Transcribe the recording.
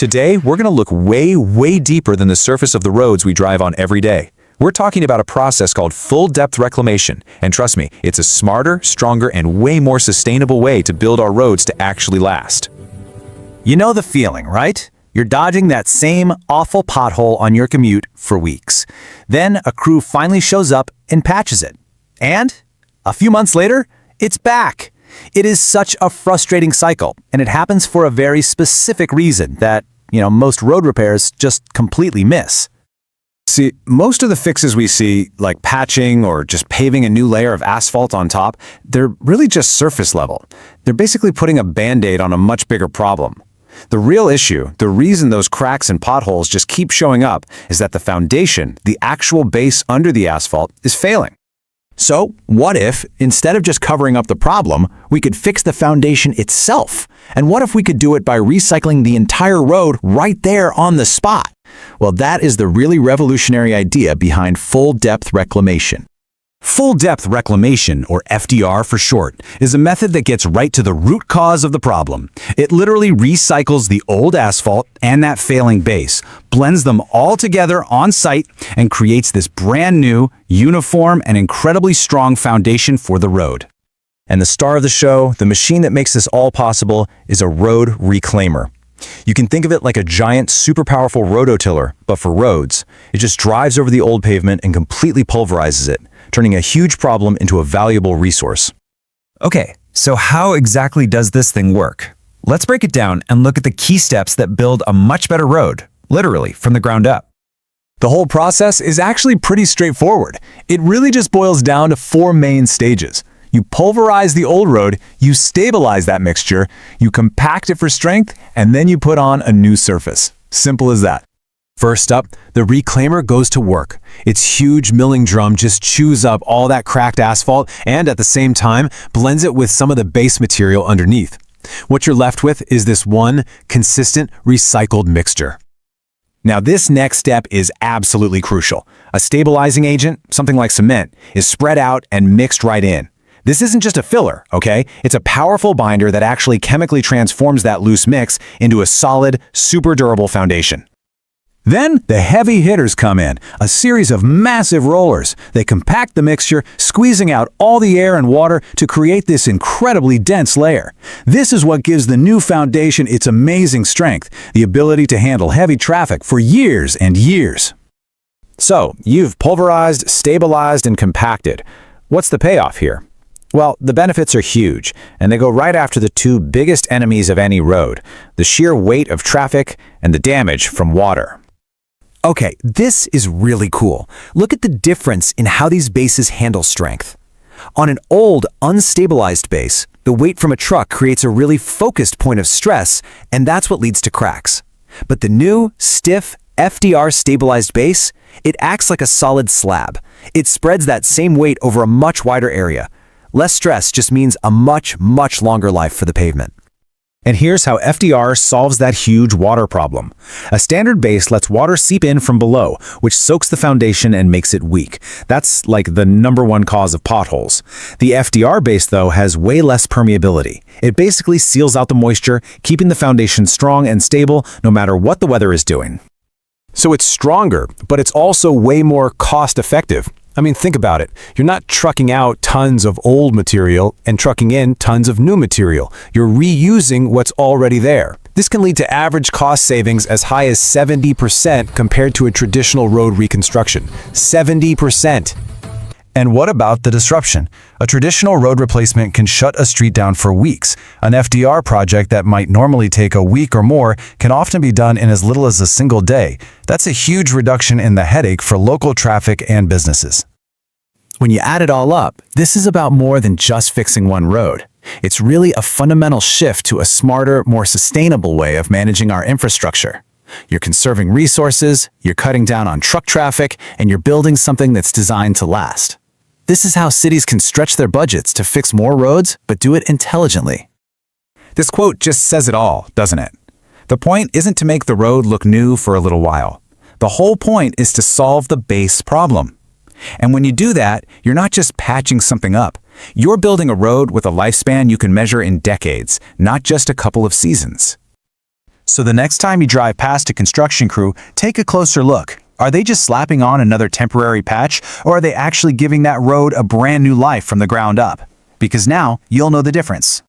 Today, we're going to look way deeper than the surface of the roads we drive on every day. We're talking about a process called full-depth reclamation, and trust me, it's a smarter, stronger, and way more sustainable way to build our roads to actually last. You know the feeling, right? You're dodging that same awful pothole on your commute for weeks. Then a crew finally shows up and patches it. And a few months later, it's back. It is such a frustrating cycle, and it happens for a very specific reason that, most road repairs just completely miss. See, most of the fixes we see, like patching or just paving a new layer of asphalt on top, they're really just surface level. They're basically putting a Band-Aid on a much bigger problem. The real issue, the reason those cracks and potholes just keep showing up, is that the foundation, the actual base under the asphalt, is failing. So, what if, instead of just covering up the problem, we could fix the foundation itself? And what if we could do it by recycling the entire road right there on the spot? Well, that is the really revolutionary idea behind full-depth reclamation. Full-depth reclamation, or FDR for short, is a method that gets right to the root cause of the problem. It literally recycles the old asphalt and that failing base, blends them all together on site, and creates this brand new, uniform, and incredibly strong foundation for the road. And the star of the show, the machine that makes this all possible, is a road reclaimer. You can think of it like a giant, super powerful rototiller, but for roads. It just drives over the old pavement and completely pulverizes it, turning a huge problem into a valuable resource. Okay, so how exactly does this thing work? Let's break it down and look at the key steps that build a much better road, literally from the ground up. The whole process is actually pretty straightforward. It really just boils down to 4 main stages. You pulverize the old road, you stabilize that mixture, you compact it for strength, and then you put on a new surface. Simple as that. First up, the reclaimer goes to work. Its huge milling drum just chews up all that cracked asphalt and at the same time blends it with some of the base material underneath. What you're left with is this one consistent recycled mixture. Now this next step is absolutely crucial. A stabilizing agent, something like cement, is spread out and mixed right in. This isn't just a filler, okay? It's a powerful binder that actually chemically transforms that loose mix into a solid, super durable foundation. Then the heavy hitters come in, a series of massive rollers. They compact the mixture, squeezing out all the air and water to create this incredibly dense layer. This is what gives the new foundation its amazing strength, the ability to handle heavy traffic for years and years. So, you've pulverized, stabilized, and compacted. What's the payoff here? Well, the benefits are huge, and they go right after the 2 biggest enemies of any road, the sheer weight of traffic and the damage from water. Okay, this is really cool. Look at the difference in how these bases handle strength. On an old, unstabilized base, the weight from a truck creates a really focused point of stress, and that's what leads to cracks. But the new, stiff, FDR stabilized base, it acts like a solid slab. It spreads that same weight over a much wider area. Less stress just means a much longer life for the pavement. And here's how FDR solves that huge water problem. A standard base lets water seep in from below, which soaks the foundation and makes it weak. That's like the #1 cause of potholes. The FDR base, though, has way less permeability. It basically seals out the moisture, keeping the foundation strong and stable no matter what the weather is doing. So it's stronger, but it's also way more cost-effective. I mean, think about it. You're not trucking out tons of old material and trucking in tons of new material. You're reusing what's already there. This can lead to average cost savings as high as 70% compared to a traditional road reconstruction. 70%! And what about the disruption? A traditional road replacement can shut a street down for weeks. An FDR project that might normally take a week or more can often be done in as little as a single day. That's a huge reduction in the headache for local traffic and businesses. When you add it all up, this is about more than just fixing one road. It's really a fundamental shift to a smarter, more sustainable way of managing our infrastructure. You're conserving resources, you're cutting down on truck traffic, and you're building something that's designed to last. This is how cities can stretch their budgets to fix more roads, but do it intelligently. This quote just says it all, doesn't it? The point isn't to make the road look new for a little while. The whole point is to solve the base problem. And when you do that, you're not just patching something up. You're building a road with a lifespan you can measure in decades, not just a couple of seasons. So the next time you drive past a construction crew, take a closer look. Are they just slapping on another temporary patch, or are they actually giving that road a brand new life from the ground up? Because now you'll know the difference.